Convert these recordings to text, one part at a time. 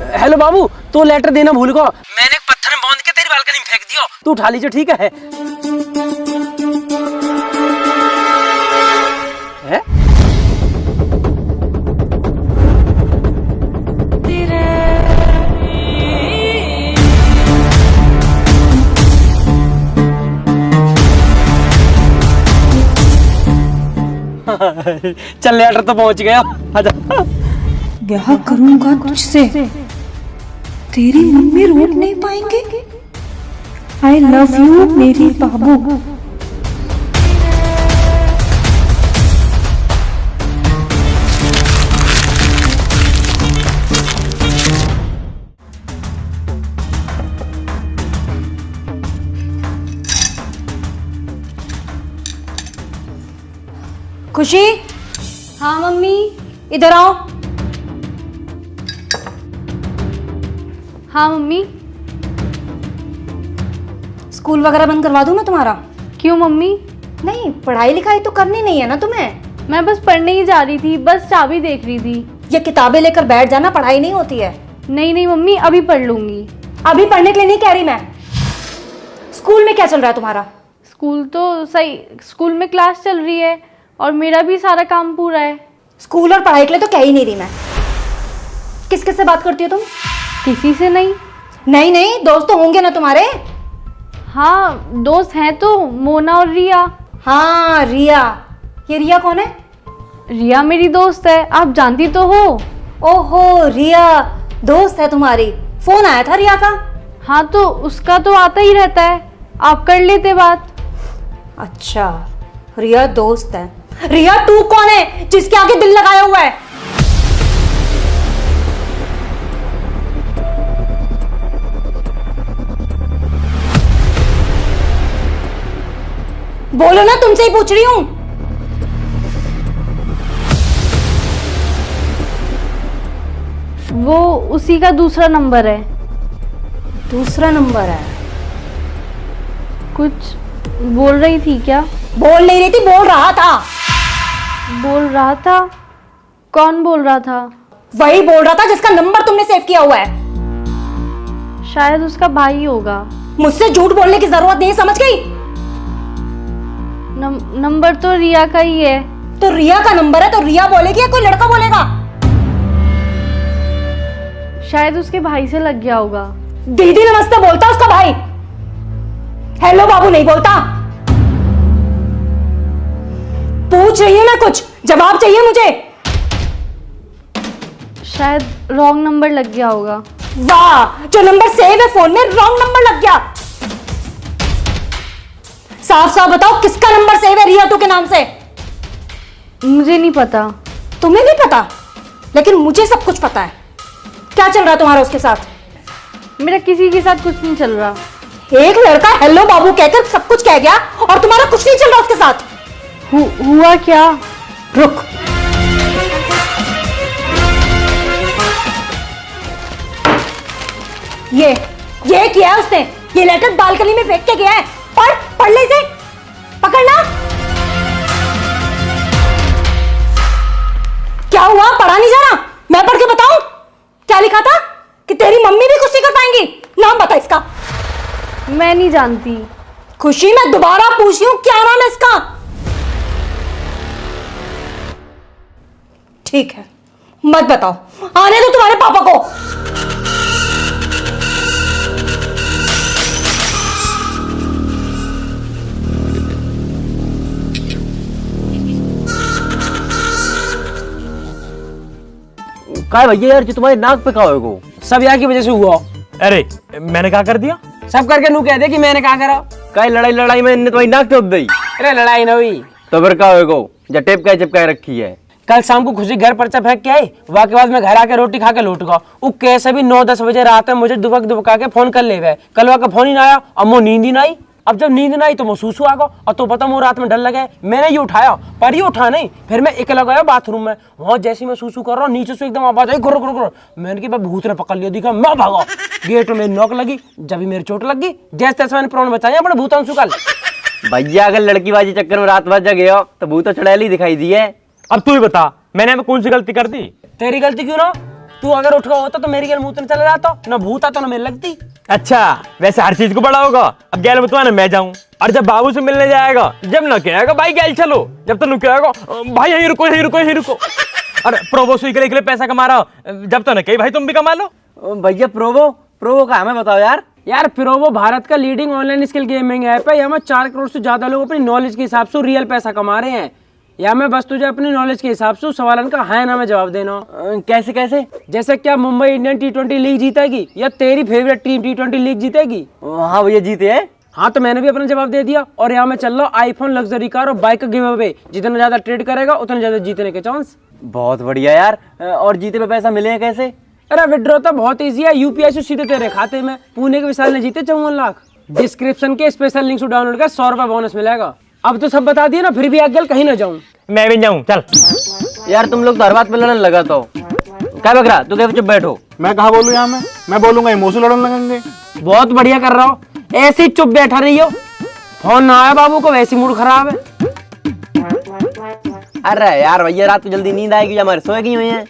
Hello बाबू, तो letter देना भूल गो। मैंने एक पत्थर में बांध के तेरी बालकनी में फेंक दियो, तू उठा लीजिए, ठीक है? चल लेटर तो पहुंच गया। आजा। ब्याह करूंगा तुझसे, तेरी मम्मी रोक नहीं पाएंगे। आई लव यू मेरी बाबू। खुशी, हाँ मम्मी। इधर आओ। हाँ मम्मी। स्कूल वगैरह बंद करवा दूं मैं तुम्हारा? क्यों मम्मी? नहीं, पढ़ाई लिखाई तो करनी नहीं है ना तुम्हें? मैं बस पढ़ने ही जा रही थी, बस चाबी देख रही थी। ये किताबें लेकर बैठ जाना, पढ़ाई नहीं होती है। नहीं नहीं मम्मी, अभी पढ़ लूंगी। अभी पढ़ने के लिए नहीं कह रही मैं। स्कूल में क्या चल रहा है तुम्हारा? स्कूल तो सही, स्कूल में क्लास चल रही है और मेरा भी सारा काम पूरा है। स्कूल और पढ़ाई के लिए तो कह ही नहीं रही मैं। किस किस से बात करती हो तुम? किसी से नहीं। नहीं नहीं, दोस्त तो होंगे ना तुम्हारे? हाँ दोस्त हैं तो, मोना और रिया। हाँ रिया। ये रिया कौन है? रिया मेरी दोस्त है, आप जानती तो हो। ओहो, रिया दोस्त है तुम्हारी। फोन आया था रिया का? हाँ तो उसका तो आता ही रहता है, आप कर लेते बात। अच्छा, रिया दोस्त है। रिया तू कौन है जिसके आगे दिल लगाया हुआ है? बोलो ना, तुमसे ही पूछ रही हूं। वो उसी का दूसरा नंबर है। दूसरा नंबर है? कुछ बोल रही थी क्या? बोल नहीं रही थी, बोल रहा था। बोल रहा था? कौन बोल रहा था? वही बोल रहा था जिसका नंबर तुमने सेव किया हुआ है। शायद उसका भाई होगा। मुझसे झूठ बोलने की जरूरत नहीं, समझ गई? नंबर तो रिया का ही है। तो रिया का नंबर है तो रिया बोलेगी या कोई लड़का बोलेगा? शायद उसके भाई से लग गया होगा। दीदी नमस्ते बोलता उसका भाई, हेलो बाबू नहीं बोलता। पूछ रही हूं मैं, कुछ जवाब चाहिए मुझे। शायद रॉन्ग नंबर लग गया होगा। वाह, जो नंबर सेव है फोन में रॉन्ग नंबर लग गया। साफ साफ बताओ किसका नंबर सेव है रिया तू के नाम से? मुझे नहीं पता। तुम्हें नहीं पता? लेकिन मुझे सब कुछ पता है। क्या चल रहा है तुम्हारा उसके साथ? मेरा किसी के साथ कुछ नहीं चल रहा। एक लड़का हेलो बाबू कहकर सब कुछ कह गया और तुम्हारा कुछ नहीं चल रहा उसके साथ। हुआ क्या? रुक, ये किया है उसने। ये लेटर बालकनी में फेंक के गया है। पढ़ ले इसे, पकड़ना। क्या हुआ, पढ़ा नहीं जा रहा? मैं पढ़ के बताऊं क्या लिखा था? कि तेरी मम्मी भी कुछ नहीं कर पाएंगी। नाम बता इसका। मैं नहीं जानती। खुशी, मैं दोबारा पूछ रही हूं, क्या नाम है इसका? ठीक है, मत बताओ, आने दो तुम्हारे पापा को। काय भैया यार, जो तुम्हारे नाक पे कहा हो सब यहाँ की वजह से हुआ। अरे मैंने क्या कर दिया? सब करके नू कह दे कि मैंने क्या करा। काय लड़ाई में इनने तुम्हारी नाक टोप दी। अरे लड़ाई ना हुई तो फिर क्या होगा? जब टेप का चिपकाए रखी है। कल शाम को खुशी घर पर्चा फेंक के आई, वाके बाद में घर आके रोटी खा के लौट गया। वो कैसे भी 9-10 बजे रात में मुझे दुबका के फोन कर ले गए। कल वहाँ का फोन ही ना आया और मुझे नींद ही ना आई। अब जब नींद ना आई तो मैं सूसू आ गया और तो पता मुझे रात में डर लगे। मैंने ये उठाया पर ये उठा नहीं। फिर मैं अकेला गया बाथरूम में। वहाँ जैसे मैं सूसू कर रहा हूँ नीचे से एकदम आवाज आई, गुर गुर गुर। मैंने कि भूत ने पकड़ लिया, दिखा मैं भागा। गेट में नॉक लगी, जब मेरी चोट लग गई। जैसे तैसे मैंने प्राण बचाया अपने भूतांशु कल। भैया अगर लड़की बाजी चक्कर में रात भर जगे हो तो भूत चुड़ैल ही दिखाई दी है। अब तू ही बता, मैंने कौन सी गलती कर दी? तेरी गलती क्यों ना? तू अगर उठ गया होता तो मेरी गैल मुंह तो चला जाता, ना भूत आता ना मेरे लगती। अच्छा वैसे हर चीज को बड़ा होगा, अब गैल में तो मैं जाऊं, और जब बाबू से मिलने जाएगा जब ना कहेगा भाई गैल चलो, जब तो कहेगा भाई यहीं रुको यहीं रुको यहीं रुको। अरे प्रोबो सुई के लिए पैसा कमा रहा हो, जब तो ना कही भाई तुम भी कमा लो। भैया प्रोबो प्रोबो का हमें बताओ यार। यार प्रोबो भारत का leading online skill gaming app है। यहाँ में 4 करोड़ से ज्यादा लोग अपनी नॉलेज के हिसाब से रियल पैसा कमा रहे हैं। या मैं बस तुझे अपनी नॉलेज के हिसाब से सवालन का हाँ ना में जवाब देना। कैसे कैसे? जैसे क्या मुंबई इंडियन T20 लीग जीतेगी या तेरी फेवरेट टीम T20 लीग जीतेगी? हाँ भैया जीते हैं। हाँ तो मैंने भी अपना जवाब दे दिया। और यहाँ मैं चल रहा आईफोन लग्जरी कार और बाइक का गिव अवे, जितना ज्यादा ट्रेड करेगा उतना ज्यादा जीतने के चांस। बहुत बढ़िया यार। और जीते पे पैसा मिले हैं कैसे? अरे विड्रॉ तो बहुत इजी है, यूपीआई से सीधे तेरे खाते में। पुणे के विशाल ने जीते 54 लाख। डिस्क्रिप्शन के स्पेशल लिंक से डाउनलोड कर 100 रुपए बोनस मिलेगा। अब तो सब बता दिया ना, फिर भी आगे कहीं ना जाऊं। मैं भी जाऊं चल। यार तुम लोग तो हर बात पे लड़ने लगा तो क्या बकरा, तू क्या चुप बैठो। मैं कहा बोलूं यहाँ में, मैं बोलूंगा इमोशन लड़ने लगेंगे। बहुत बढ़िया कर रहा हो, ऐसे ही चुप बैठा रही हो। फोन ना आया बाबू को, वैसे मूड खराब है। अरे यार भैया रात को जल्दी नींद आएगी, हमारे सोए की हुई है।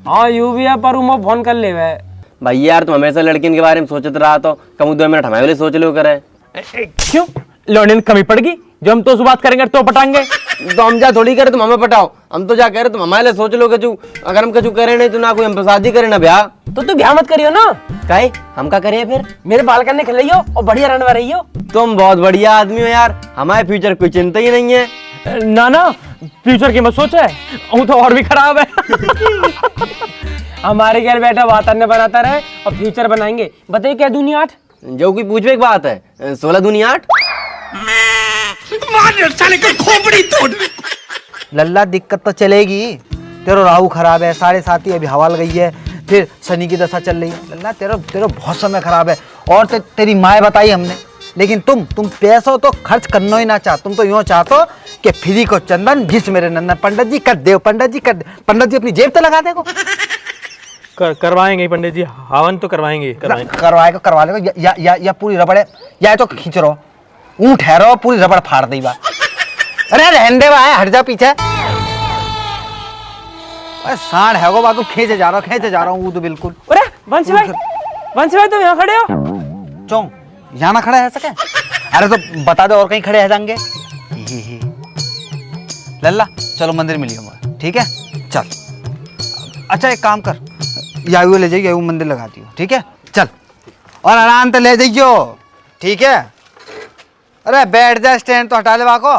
हाँ यू भी है, पर उमा फोन कर ले वे। भैया यार तुम हमेशा लड़कियों के बारे में सोचते रहा तो कम 2 मिनट हमारे लिए सोच लो करे। क्यों लौंडे में कमी पड़ गई? जो हम तो उस बात करेंगे तो पटाएंगे। तो हम जा थोड़ी करे तुम हमें पटाओ, हम तो जा कह रहे तुम हमारे लिए सोच लो कचू। अगर हम कचू करे नहीं तो ना कोई हम शादी करे ना ब्याह। तो तू ब्याह मत करियो ना। काहे हम का करिए फिर? मेरे बाल करने खिलाइयो और बढ़िया रहने रही हो। तुम बहुत बढ़िया आदमी हो यार, हमारे फ्यूचर कोई चिंता ही नहीं है। ना ना फ्यूचर की मत सोचे, वो तो और भी खराब है। हमारे घर बैठा वातावरण बनाता रहे और फ्यूचर बनाएंगे। बताइए क्या दुनिया 8? जो कोई पूछवे एक बात है, 16 दूनी 8। लल्ला दिक्कत तो चलेगी, तेरा राहु खराब है, 7.5 अभी हवा लग गई है, फिर शनि की दशा चल रही है। लल्ला तेरा बहुत समय खराब है। और तेरी माँ बताई हमने, लेकिन तुम पैसों तो खर्च करना ही ना चाह। तुम तो यूँ चाहते कि फ्री को चंदन जिस मेरे नंदन। पंडित जी कर दे, पंडित जी कर दे। पंडित जी अपनी जेब तो लगा देगो। करवाएंगे पंडित जी, हवन तो करवाएंगे। करवा लेगा या पूरी रबड़ है, या तो खींच रहो ऊँट ठहरो पूरी रबड़ फाड़ दी बात। अरे रहने दे भाई, हट जा पीछे। सांड है वो बात, खींचे जा रहा हूँ तो बिल्कुल। अरे वंशी भाई तुम यहाँ खड़े हो? चौं यहाँ ना खड़ा है सके? अरे तो बता दो और कहीं खड़े है जाएंगे। लल्ला चलो मंदिर मिलिए हमारा, ठीक है चल। अच्छा एक काम कर, यायू ले जाइए, यायू मंदिर लगा दियो, ठीक है चल। और आराम से ले जाइयो, ठीक है। अरे बैठ जा, स्टैंड तो हटा ले बाको।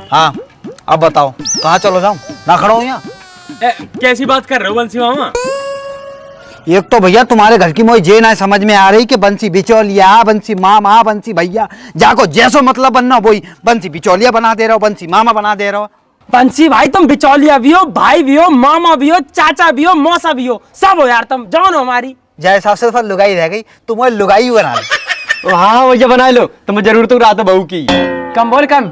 हाँ अब बताओ कहाँ चलो जाऊं, ना खड़ा हूँ यहाँ। कैसी बात कर रहे हो बंसी मामा? एक तो भैया तुम्हारे घर की मोई जे ना समझ में आ रही कि बंसी बिचौलिया, बंसी मामा, बंसी भैया, जाको जैसो मतलब बनना वही बंसी बिचौलिया बना दे रहे हो, बंसी मामा बना दे रहे हो। बंसी भाई तुम बिचौलिया भी हो, भाई भी हो, मामा भी हो, चाचा भी हो, मौसा भी हो, सब हो यार तुम। जान हो हमारी जैसा से लुगाई रह गई, तुम वो लुगाई बना लो। हाँ भैया बना लो, तो मैं जरूर तो रहा था बहू की। कम बोल कम।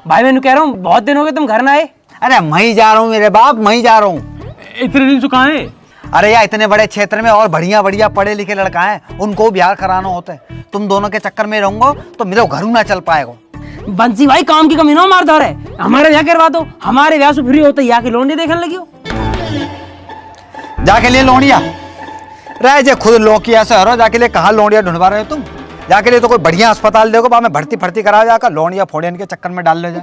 भाई मैं कह रहा हूँ बहुत दिन हो गए तुम घर ना आए। अरे मैं जा रहा हूँ मेरे बाप, मैं जा रहा हूँ। इतने दिन से कहाँ है? अरे यार इतने बड़े क्षेत्र में और बढ़िया बढ़िया पढ़े लिखे लड़का है, उनको बिहार कराना होता है। तुम दोनों के चक्कर में रहूंगा तो मेरे घर ना चल पाएगा। बंसी भाई काम की कमी ना मार दो रे, हमारे यहाँ करवा दो। हमारे ब्याह से फ्री होते यहाँ की लोंडी देखने लगी हो। जाके लिए लोनिया रह जे खुद लोकिया से हरो, जाके लिए कहाँ लोनिया ढूंढवा रहे हो तुम? जाके लिए तो कोई बढ़िया अस्पताल देखो, बाद में भर्ती करा जाकर लोनिया फोड़ियन के चक्कर में डाल ले जाए।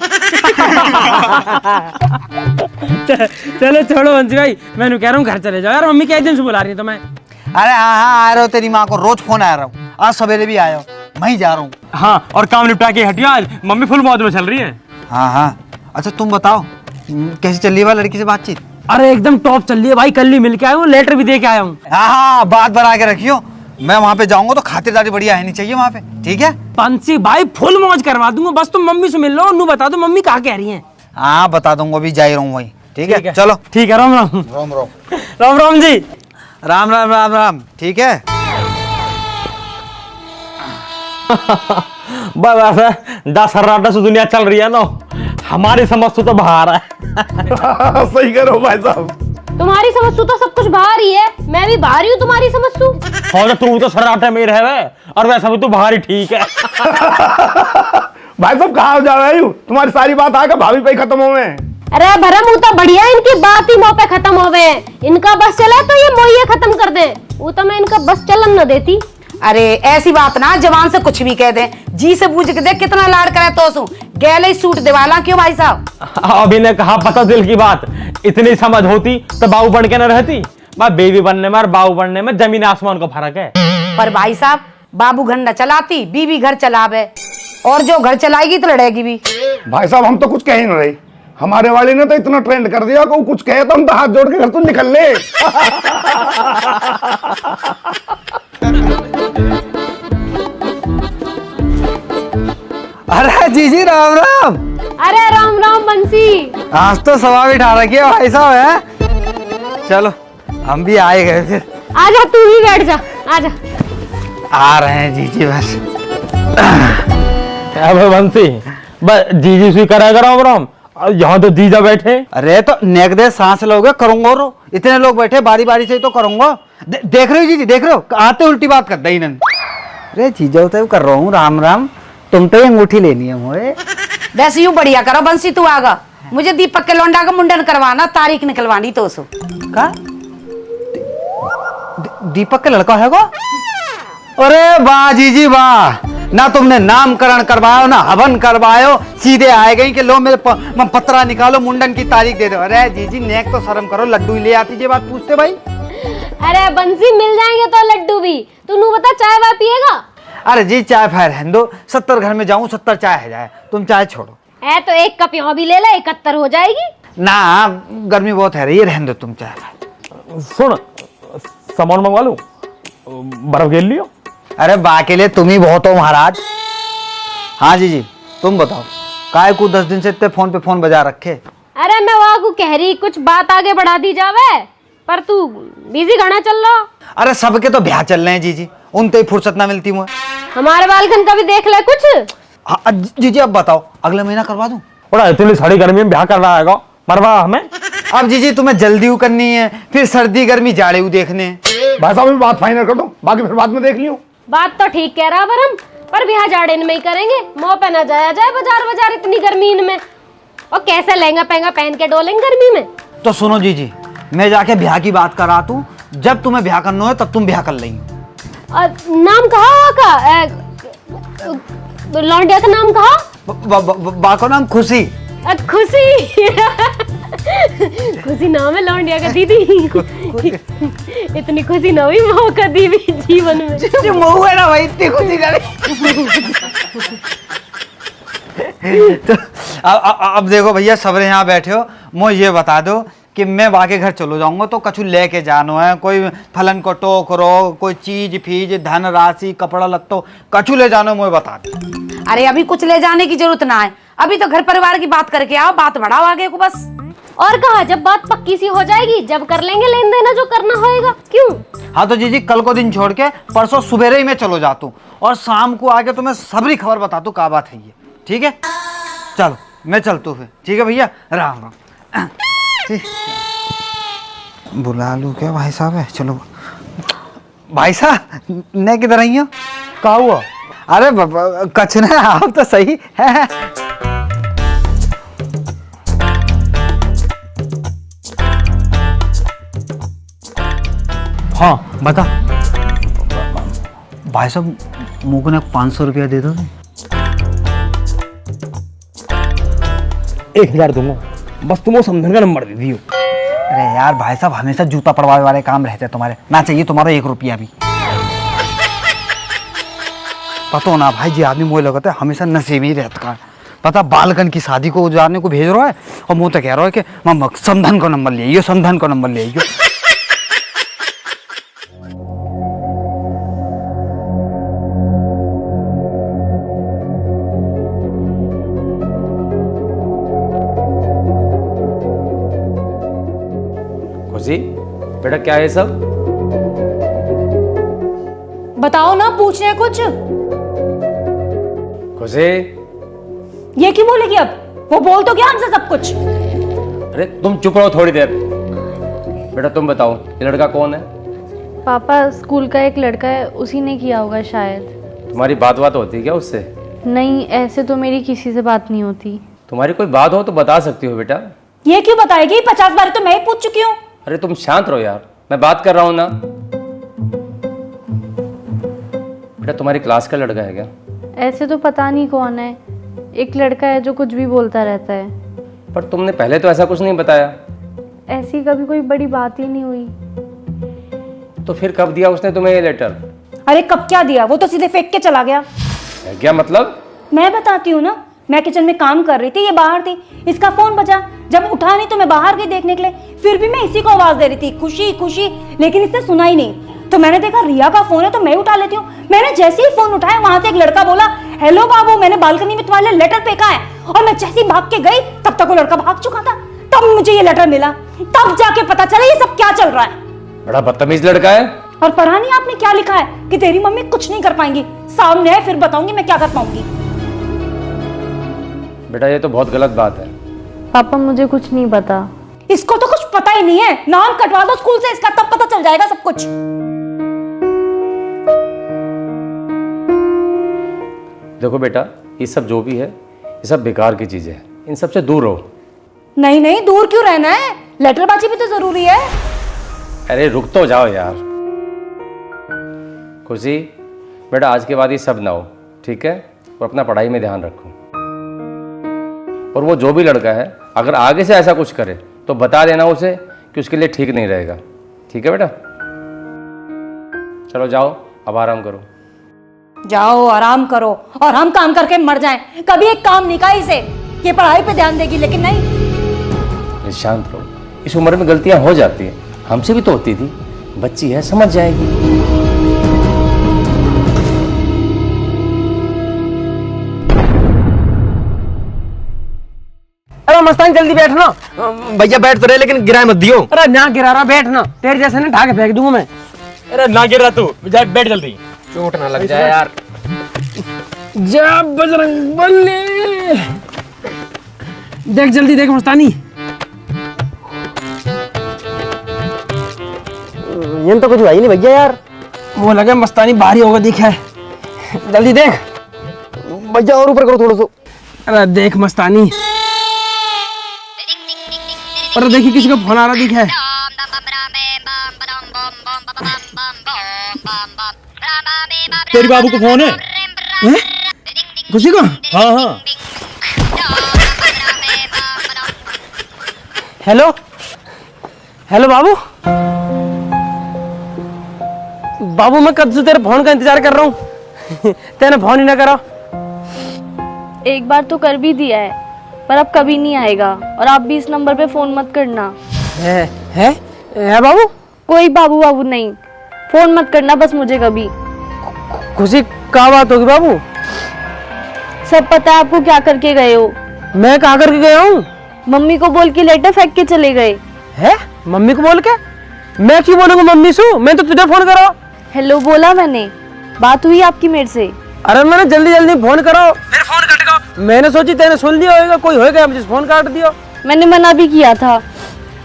चलो छोड़ो बंसी भाई, मैं कह रहा हूँ घर चले जाओ यार। मम्मी कई दिन से बुला रही है तुम्हें। अरे हाँ आ रहे हो, तेरी माँ को रोज फोन आ रहा हूँ, आज सवेरे भी आया हो, मैं ही जा रहा हूँ। हाँ और काम निपटा के हटियो, आज मम्मी फुल मौज में चल रही है। हाँ अच्छा तुम बताओ कैसी चल रही है लड़की से बातचीत? अरे एकदम टॉप चल रही है भाई, कल ही मिल के आया हूँ, लेटर भी दे के आया हूँ। हाँ बात बना के रखियो, मैं वहाँ पे जाऊंगा तो खातिरदारी बढ़िया है नहीं चाहिए वहाँ पे, ठीक है? बंसी भाई फुल मौज करवा दूंगा, बस तुम मम्मी से मिल लो, नू बता दो मम्मी कहाँ कह रही है। हाँ बता दूंगा, अभी जा ही रहा हूँ वही, ठीक है चलो। ठीक है, राम राम। राम राम राम राम जी। राम राम राम राम, ठीक है। बस 10 सर्राटा से दुनिया चल रही है ना, हमारी समझ तो बाहर है। सही करो भाई साहब। तुम्हारी समझ तो सब कुछ बाहर ही है, मैं भी बाहर ही हूँ तुम्हारी समझ। और तू तो सर्राटे में रहे और वैसा भी तू बाहर ही ठीक है। भाई साहब कहाँ जा रहे हो? तुम्हारी सारी बात आकर भाभी पे खत्म हो गए। अरे भरम वो तो बढ़िया, इनकी बात ही मुंह पे खत्म हो गए। इनका बस चला तो ये मोहिए खत्म कर दे, वो तो मैं इनका बस चलन न देती। अरे ऐसी बात ना जवान से कुछ भी कह दे, जी से पूछ के देख कितना लाड़ करे तो सू गैले सूट दिवाला क्यों भाई साहब। अभी ने कहा पता दिल की बात, इतनी समझ होती तो बाबू बन के न रहती। मैं बेबी बनने में और बाबू बनने में जमीन आसमान का फर्क है। पर भाई साहब बाबू घर न चलाती, बीवी घर चलावे, और जो घर चलाएगी तो लड़ेगी भी। भाई साहब हम तो कुछ कह ही नहीं रही, हमारे वाले ने तो इतना ट्रेंड कर दिया कि वो कुछ कहे तो हम तो हाथ जोड़ के घर तो निकल ले। अरे जीजी राम राम। अरे राम राम बंसी। आज तो सवा बिठा रखी है भाई साहब है। चलो हम भी आए गए फिर। आजा तू ही बैठ जा, आजा। आ रहे हैं जीजी बस। अब बंसी बस जीजी स्वीकार करा राम राम, यहाँ तो जीजा बैठे। अरे तो नेक दे सांस लोगे करूंगा रो, इतने लोग बैठे बारी बारी से ही तो करूंगा। देख रहे हो जीजी, देख रहे हो आते उल्टी बात कर दी इन्होंने। अरे जीजा तो कर रहा हूँ राम राम, तुम तो ये अंगूठी लेनी है मुझे। वैसे यूं बढ़िया करो बंसी, तू आगा मुझे दीपक के लौंडा का मुंडन करवाना, तारीख निकलवानी तो सो का दीपक का लड़का है वो? अरे वाह जीजी वाह, ना तुमने नामकरण करवायो ना हवन करवायो, सीधे आए गई कि लो मेरे पत्रा निकालो मुंडन की तारीख दे दो। अरे जीजी नेक तो शर्म करो, लड्डू ही ले आती जे बात पूछते भाई। अरे बंसी मिल जाएंगे तो लड्डू भी, तू नू बता चाय वाय पिएगा? अरे जी चाय फाय रहने दो, 70 घर में जाऊं 70 चाय है जाए, तुम चाय छोड़ो। है तो एक कप यहाँ भी ले ले, 71 हो जाएगी। ना गर्मी बहुत है रही, रहने दो तुम चाय। सुन सामान मंगवा लूं, बर्फ घेर लियो। अरे बा के लिए तुम ही बहुत हो महाराज। हाँ जी तुम बताओ, काय को 10 दिन से इतने फोन पे फोन बजा रखे। अरे मैं वहाँ को कह रही कुछ बात आगे बढ़ा दी जावे, पर तू बिजी घना चल रहा। अरे सबके तो ब्याह चल रहे हैं जीजी, उनते ही फुर्सत ना मिलती मुझे। हमारे बालकन का भी देख ले कुछ। हाँ जीजी अब बताओ, अगले महीना करवा दूं? बड़ा इतनी सारी गर्मी में ब्याह कर रहा है मरवा हमें। अब जीजी तुम्हें जल्दी करनी है, फिर सर्दी गर्मी जाड़े देखने। भाई साहब बात फाइनल कर दो, बाकी फिर बाद में देख लियो। बात तो ठीक कह रहा बरम, पर ब्याह जाड़े में ही करेंगे, मुंह पे ना जाया जाए बाजार बाजार इतनी गर्मी में, और कैसे लहंगा पहंगा पहन के डोलेंगे गर्मी में। तो सुनो जीजी, मैं जाके ब्याह की बात करा तू, जब तुम्हें ब्याह करना है तब तुम ब्याह कर लेंगे। नाम कहा का? लौंडिया का नाम कहा? बा का नाम खुशी। खुशी। खुशी नाम है लौंडिया का दीदी। इतनी खुशी ना हुई मौका दी भी जीवन में। जो महू है ना भाई, इतनी खुशी ना। तो अब देखो भैया सबरे यहाँ बैठे हो, मुझे ये बता दो कि मैं वाके घर चलो जाऊंगा तो कछु लेके जानो है, कोई फलन को टोकरो, कोई चीज फीज धन राशि कपड़ा लत्तो कछु ले जानो, मुझे बता दो। अरे अभी कुछ ले जाने की जरूरत ना है, अभी तो घर परिवार की बात करके आओ, बात बढ़ाओ आगे को बस। और कहा जब बात पक्की सी हो जाएगी जब कर लेंगे लेन देना जो करना होएगा। क्यों? हाँ तो जीजी कल को दिन छोड़ के परसों सुबह ही मैं चलो जाता हूँ, और शाम को आके तुम्हें सबरी खबर बता दू क्या बात है ये, ठीक है? चलो मैं चलता हूँ फिर, ठीक है भैया, राम राम। बुला लूँ क्या भाई साहब है? चलो भाई साहब ने किधर आई हो? क्या हुआ? अरे कछ ना, आप तो सही है। हाँ बता। भाई साहब मुझको ना 500 रुपया दे दो। 1000 दूंगा, बस तुम वो समझन का नंबर दे दियो। अरे यार भाई साहब हमेशा जूता पड़वाने वाले काम रहते हैं तुम्हारे, ना चाहिए तुम्हारा 1 रुपया भी। पता ना भाई जी, आदमी मुझे लगता है हमेशा नशे में ही रहता है। पता बालकन की शादी को जाने को भेज रहा है और मुँह तो कह रहा है कि मामा समधन का नंबर ले आइयो, समधन का नंबर ले आइयो। खुशी बेटा क्या है सब? बताओ ना, पूछ रहे कुछ। खुशी ये क्यों बोलेगी अब? वो बोल तो क्या हमसे सब कुछ। अरे तुम चुप रहो थोड़ी देर। बेटा तुम बताओ ये लड़का कौन है? पापा स्कूल का एक लड़का है, उसी ने किया होगा शायद। तुम्हारी बात होती है क्या उससे? नहीं, ऐसे तो मेरी किसी से बात नहीं होती। तुम्हारी कोई बात हो तो बता सकती हो बेटा, ये क्यों बताएगी? 50 बार तो मैं ही पूछ चुकी हूँ। अरे तुम शांत रहो यार, मैं बात कर रहा हूं ना। बेटा तुम्हारी क्लास का लड़का है क्या? ऐसे तो पता नहीं कौन है, एक लड़का है जो कुछ भी बोलता रहता है। पर तुमने पहले तो ऐसा कुछ नहीं बताया। ऐसी कभी कोई बड़ी बात ही नहीं हुई। तो फिर कब दिया उसने तुम्हें ये लेटर? अरे कब क्या दिया, वो तो सीधे फेंक के चला गया। है क्या मतलब? मैं बताती हूँ ना, मैं किचन में काम कर रही थी, ये बाहर थी, इसका फोन बजा, जब उठा नहीं तो मैं बाहर गई देखने के लिए, फिर भी मैं इसी को आवाज दे रही थी, खुशी खुशी, लेकिन इसने सुना ही नहीं। तो मैंने देखा रिया का फोन है तो मैं उठा लेती हूँ। मैंने जैसे ही फोन उठाया वहां से एक लड़का बोला, हेलो बाबू, मैंने बालकनी में तुम्हारे लिए लेटर फेंका है। और मैं जैसे ही भाग के गई तब तक वो लड़का भाग चुका था। तब मुझे ये लेटर मिला, तब जाके पता चला ये सब क्या चल रहा है। बड़ा बदतमीज लड़का है। और पढ़ा नहीं आपने क्या लिखा है कि तेरी मम्मी कुछ नहीं कर पाएंगी, सामने है फिर बताऊंगी मैं क्या कर पाऊंगी। बेटा ये तो बहुत गलत बात है। पापा मुझे कुछ नहीं पता। इसको तो कुछ पता ही नहीं है, नाम कटवा दो स्कूल से इसका, तब पता चल जाएगा सब कुछ। देखो बेटा, ये सब जो भी है ये सब बेकार की चीजें हैं, इन सब से दूर रहो। नहीं नहीं, दूर क्यों रहना है, लेटरबाजी भी तो जरूरी है। अरे रुक तो जाओ यार। खुशी बेटा, आज के बाद ये सब ना हो, ठीक है? और अपना पढ़ाई में ध्यान रखो। और वो जो भी लड़का है अगर आगे से ऐसा कुछ करे तो बता देना उसे कि उसके लिए ठीक नहीं रहेगा, ठीक है बेटा? चलो जाओ, अब आराम करो। जाओ आराम करो और हम काम करके मर जाएं। कभी एक काम नहीं कहा इसे, ये पढ़ाई पे ध्यान देगी, लेकिन नहीं। शांत रहो, इस उम्र में गलतियां हो जाती हैं, हमसे भी तो होती थी। बच्ची है, समझ जाएगी। अरे मस्तान जल्दी बैठना। भैया बैठ तो रहे लेकिन गिराए मत दियो। अरे ना गिरा रहा, बैठना, तेरे जैसे ना ढाके फेंक दूंगा मैं। अरे ना गिर रहा तू, जा बैठ जल्दी। चोट ना लग जाए यार। जा बजरंग बली, देख जल्दी देख मस्तानी। ये तो कुछ हुआ ही नहीं भैया यार। वो लगे मस्तानी भारी होगा, दिखा है, जल्दी देख भैया, और ऊपर करो थोड़ा सा। अरे देख मस्तानी, अरे देखिए किसी का फोन आ रहा दिखा है। तेरे बाबू को फोन है? खुशी को? हाँ हाँ। हेलो हेलो बाबू। बाबू मैं कब से तेरे फोन का इंतजार कर रहा हूँ, तेने फोन ही ना करा। एक बार तो कर भी दिया है, पर अब कभी नहीं आएगा। और आप भी इस नंबर पे फोन मत करना। है बाबू? कोई बाबू बाबू नहीं, फोन मत करना बस मुझे कभी। खुशी क्या बात होगी बाबू? सब पता है आपको क्या करके गए हो। मैं कहाँ करके गया हूँ? मम्मी को बोल के लेटर फेंक के चले गए। है? मम्मी को बोल के? मैं क्यों बोलूंगा मम्मी से? मैं तो तुझे फोन करा। हेलो बोला मैंने, बात हुई आपकी मेरे से। अरे मैंने जल्दी जल्दी फोन करो, मेरा फोन कट गया। मैंने सोची तेने सुन लिया होगा, कोई होगा मुझे फोन काट दिया। मैंने मना भी किया था,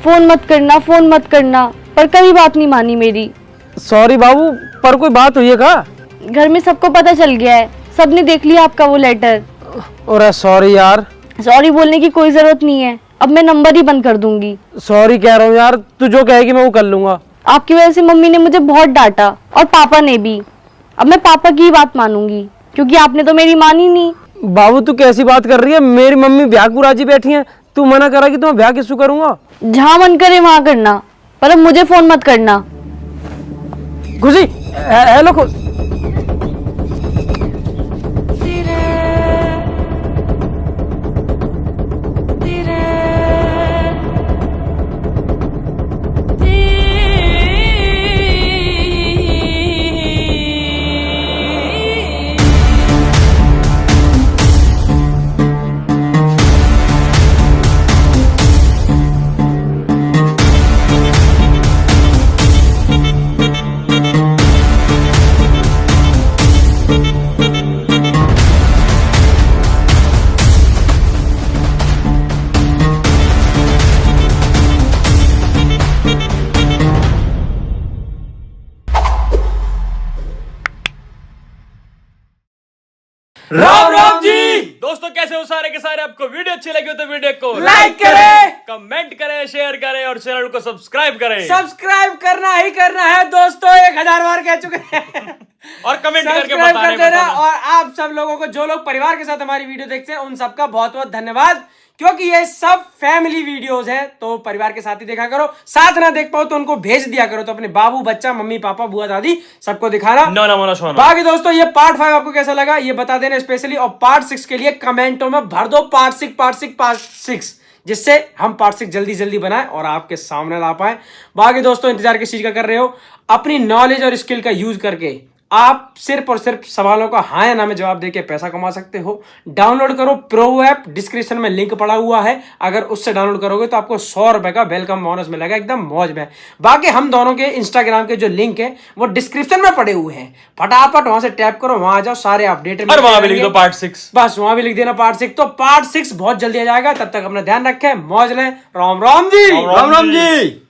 फोन मत करना फोन मत करना, पर कभी बात नहीं मानी मेरी। सॉरी बाबू, पर कोई बात हुई है क्या? घर में सबको पता चल गया है, सबने देख लिया आपका वो लेटर। अरे सॉरी यार। सॉरी बोलने की कोई जरूरत नहीं है, अब मैं नंबर ही बंद कर दूंगी। सॉरी कह रहा हूँ यार, तू जो कहेगी मैं वो कर लूंगा। आपकी वजह से मम्मी ने मुझे बहुत डांटा और पापा ने भी। अब मैं पापा की ही बात मानूंगी, क्योंकि आपने तो मेरी मानी नहीं। बाबू तू कैसी बात कर रही है? मेरी मम्मी ब्याह को राजी बैठी है, तू मना करा कि तो मैं ब्याह किससे करूंगा? जहाँ मन करे वहां करना, पर अब मुझे फोन मत करना। खुशी हेलो राम राम जी दोस्तों, कैसे हो सारे के सारे? आपको वीडियो अच्छी लगी हो तो वीडियो को लाइक करें, कमेंट करें, शेयर करें और चैनल को सब्सक्राइब करें। सब्सक्राइब करना ही करना है दोस्तों, 1000 बार कह चुके हैं। और कमेंट करके सब्सक्राइब कर देना। बताना। और आप सब लोगों को, जो लोग परिवार के साथ हमारी वीडियो देखते हैं, उन सबका बहुत बहुत धन्यवाद, क्योंकि ये सब फैमिली वीडियोस हैं, तो परिवार के साथ ही देखा करो। साथ ना देख पाओ तो उनको भेज दिया करो, तो अपने बाबू बच्चा, मम्मी पापा, बुआ दादी सबको दिखाना। ना मोना सोना। बाकी दोस्तों ये पार्ट 5 आपको कैसा लगा ये बता देना स्पेशली, और पार्ट 6 के लिए कमेंटों में भर दो पार्ट 6, जिससे हम पार्ट 6 जल्दी जल्दी बनाएं और आपके सामने ला पाए। बाकी दोस्तों इंतजार किस चीज का कर रहे हो? अपनी नॉलेज और स्किल का यूज करके आप सिर्फ और सिर्फ सवालों का हाँ या ना में जवाब देके पैसा कमा सकते हो। डाउनलोड करो प्रो ऐप, डिस्क्रिप्शन में लिंक पड़ा हुआ है, अगर उससे डाउनलोड करोगे तो आपको 100 रुपए का वेलकम बोनस मिलेगा, एकदम मौज में। बाकी हम दोनों के इंस्टाग्राम के जो लिंक है वो डिस्क्रिप्शन में पड़े हुए हैं, फटाफट वहां से टैप करो, वहां आ जाओ, सारे अपडेट। और वहां भी लिख दो पार्ट 6, बस वहां भी लिख देना पार्ट 6। तो पार्ट 6 बहुत जल्दी आ जाएगा, तब तक अपना ध्यान रखें, मौज लें। राम राम जी। राम राम जी।